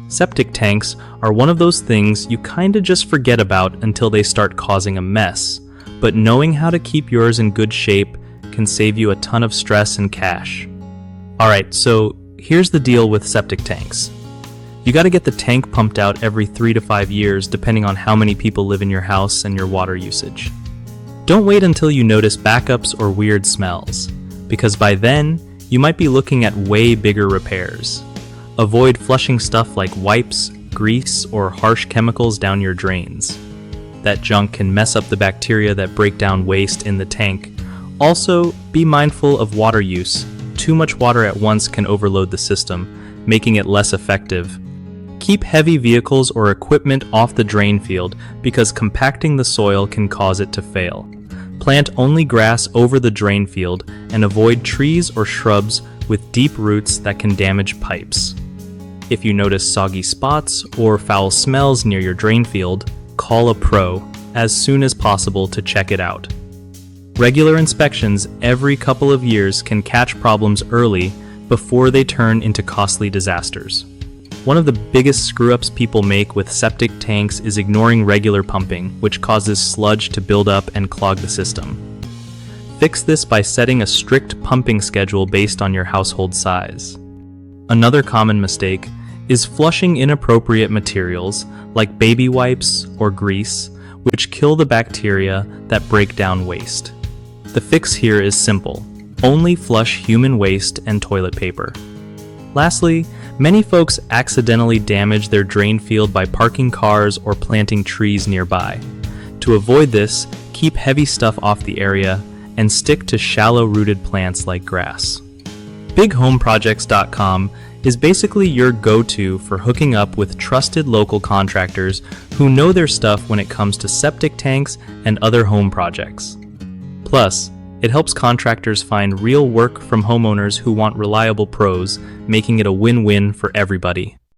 Septic tanks are one of those things you kinda just forget about until they start causing a mess, but knowing how to keep yours in good shape can save you a ton of stress and cash. Alright, so here's the deal with septic tanks. You gotta get the tank pumped out every 3 to 5 years depending on how many people live in your house and your water usage. Don't wait until you notice backups or weird smells, because by then, you might be looking at way bigger repairs. Avoid flushing stuff like wipes, grease, or harsh chemicals down your drains. That junk can mess up the bacteria that break down waste in the tank. Also, be mindful of water use. Too much water at once can overload the system, making it less effective. Keep heavy vehicles or equipment off the drain field because compacting the soil can cause it to fail. Plant only grass over the drain field and avoid trees or shrubs with deep roots that can damage pipes. If you notice soggy spots or foul smells near your drain field, call a pro as soon as possible to check it out. Regular inspections every couple of years can catch problems early before they turn into costly disasters. One of the biggest screw-ups people make with septic tanks is ignoring regular pumping, which causes sludge to build up and clog the system. Fix this by setting a strict pumping schedule based on your household size. Another common mistake is flushing inappropriate materials like baby wipes or grease, which kill the bacteria that break down waste. The fix here is simple. Only flush human waste and toilet paper. Lastly, many folks accidentally damage their drain field by parking cars or planting trees nearby. To avoid this, keep heavy stuff off the area and stick to shallow-rooted plants like grass. BigHomeProjects.com is basically your go-to for hooking up with trusted local contractors who know their stuff when it comes to septic tanks and other home projects. Plus, it helps contractors find real work from homeowners who want reliable pros, making it a win-win for everybody.